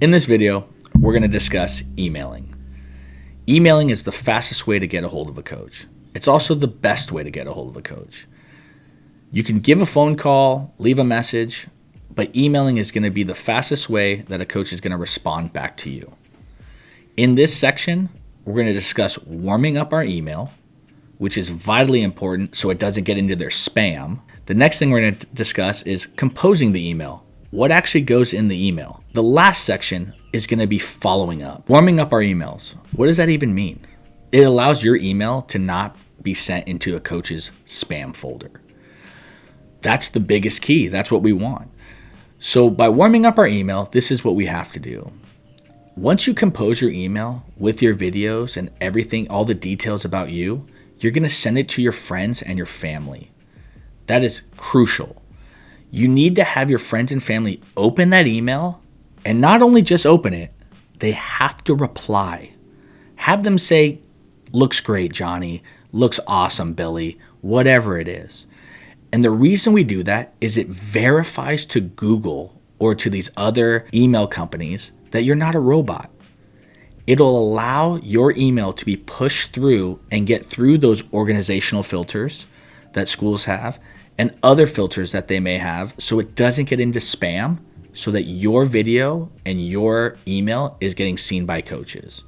In this video, we're going to discuss emailing. Emailing is the fastest way to get a hold of a coach. It's also the best way to get a hold of a coach. You can give a phone call, leave a message, but emailing is going to be the fastest way that a coach is going to respond back to you. In this section, we're going to discuss warming up our email, which is vitally important so it doesn't get into their spam. The next thing we're going to discuss is composing the email. What actually goes in the email? The last section is going to be following up. Warming up our emails. What does that even mean? It allows your email to not be sent into a coach's spam folder. That's the biggest key. That's what we want. So by warming up our email, this is what we have to do. Once you compose your email with your videos and everything, all the details about you, you're going to send it to your friends and your family. That is crucial. You need to have your friends and family open that email, and not only just open it, they have to reply. Have them say, "Looks great, Johnny. Looks awesome, Billy," whatever it is. And the reason we do that is it verifies to Google or to these other email companies that you're not a robot. It'll allow your email to be pushed through and get through those organizational filters that schools have and other filters that they may have, so it doesn't get into spam, so that your video and your email is getting seen by coaches.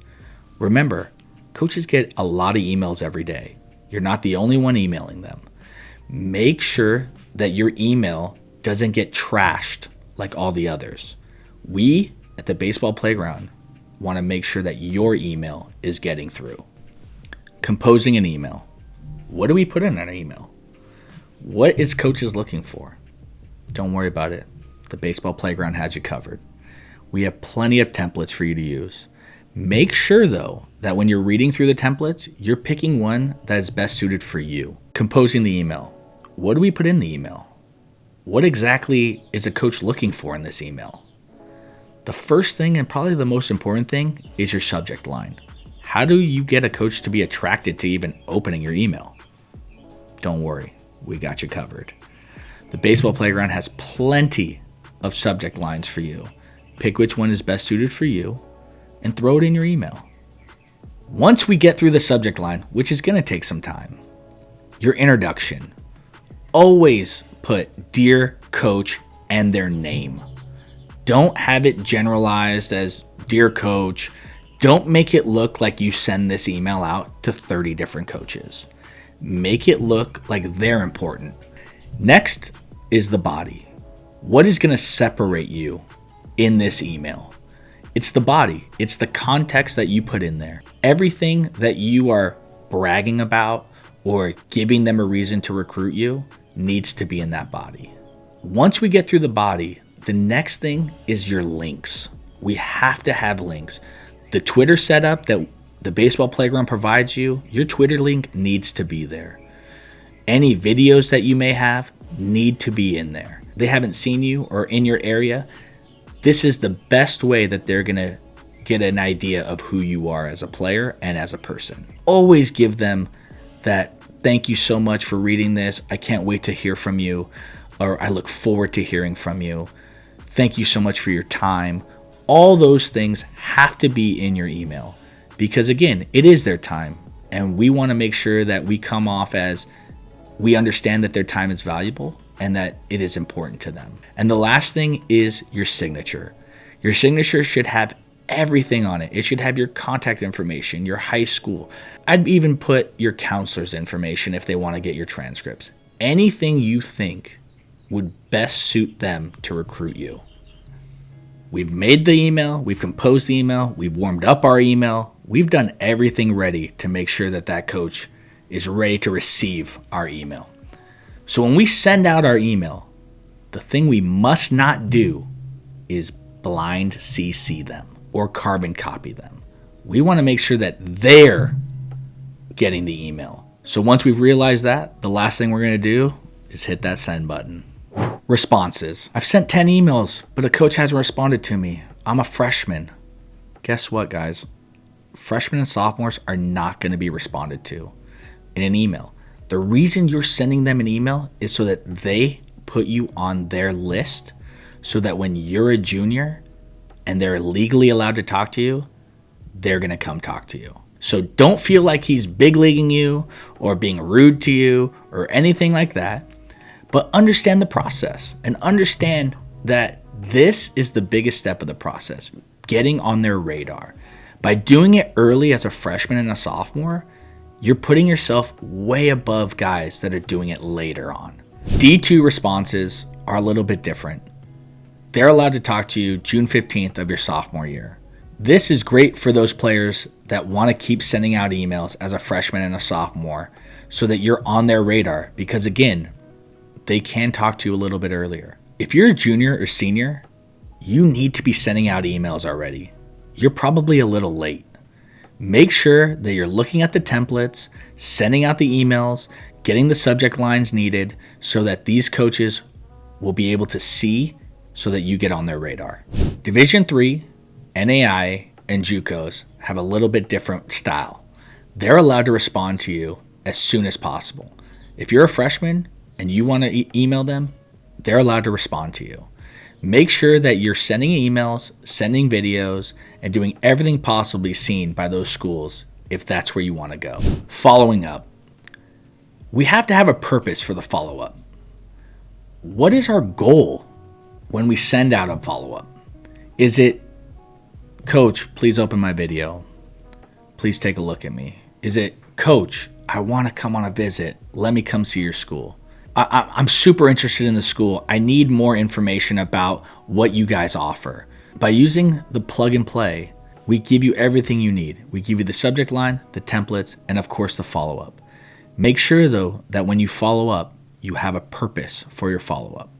Remember, coaches get a lot of emails every day. You're not the only one emailing them. Make sure that your email doesn't get trashed like all the others. We at the baseball playground want to make sure that your email is getting through. Composing an email. What do we put in an email? What is coaches looking for? Don't worry about it. The baseball playground has you covered. We have plenty of templates for you to use. Make sure, though, that when you're reading through the templates, you're picking one that is best suited for you. Composing the email. What do we put in the email? What exactly is a coach looking for in this email? The first thing, and probably the most important thing, is your subject line. How do you get a coach to be attracted to even opening your email? Don't worry, we got you covered. The baseball playground has plenty of subject lines for you. Pick which one is best suited for you and throw it in your email. Once we get through the subject line, which is going to take some time, your introduction. Always put "Dear Coach" and their name. Don't have it generalized as "Dear Coach." Don't make it look like you send this email out to 30 different coaches. Make it look like they're important. Next is the body. What is going to separate you in this email? It's the body. It's the context that you put in there. Everything that you are bragging about or giving them a reason to recruit you needs to be in that body. Once we get through the body, the next thing is your links. We have to have links. The Twitter setup that the baseball playground provides you, your Twitter link needs to be there. Any videos that you may have need to be in there. They haven't seen you or in your area. This is the best way that they're going to get an idea of who you are as a player and as a person. Always give them that "Thank you so much for reading this. I can't wait to hear from you," or "I look forward to hearing from you. Thank you so much for your time." All those things have to be in your email because, again, it is their time, and we want to make sure that we come off as we understand that their time is valuable and that it is important to them. And the last thing is your signature. Your signature should have everything on it. It should have your contact information, your high school. I'd even put your counselor's information if they want to get your transcripts. Anything you think would best suit them to recruit you. We've made the email, we've composed the email, we've warmed up our email. We've done everything ready to make sure that that coach is ready to receive our email. So when we send out our email, the thing we must not do is blind CC them or carbon copy them. We want to make sure that they're getting the email. So once we've realized that, the last thing we're going to do is hit that send button. Responses. I've sent 10 emails, but a coach hasn't responded to me. I'm a freshman. Guess what, guys? Freshmen and sophomores are not going to be responded to in an email. The reason you're sending them an email is so that they put you on their list, so that when you're a junior and they're legally allowed to talk to you, they're going to come talk to you. So don't feel like he's big leaguing you or being rude to you or anything like that, but understand the process and understand that this is the biggest step of the process, getting on their radar. By doing it early as a freshman and a sophomore, you're putting yourself way above guys that are doing it later on. D2 responses are a little bit different. They're allowed to talk to you June 15th of your sophomore year. This is great for those players that want to keep sending out emails as a freshman and a sophomore so that you're on their radar, because again, they can talk to you a little bit earlier. If you're a junior or senior, you need to be sending out emails already. You're probably a little late. Make sure that you're looking at the templates, sending out the emails, getting the subject lines needed so that these coaches will be able to see so that you get on their radar. Division III, NAI, and JUCOs have a little bit different style. They're allowed to respond to you as soon as possible. If you're a freshman and you want to email them, they're allowed to respond to you. Make sure that you're sending emails, sending videos, and doing everything possibly seen by those schools if that's where you want to go. Following up. We have to have a purpose for the follow-up. What is our goal when we send out a follow-up? Is it, Coach, please open my video. Please take a look at me. Is it, Coach, I want to come on a visit. Let me come see your school. I'm super interested in the school. I need more information about what you guys offer. By using the plug and play, we give you everything you need. We give you the subject line, the templates, and of course the follow-up. Make sure though that when you follow up, you have a purpose for your follow-up.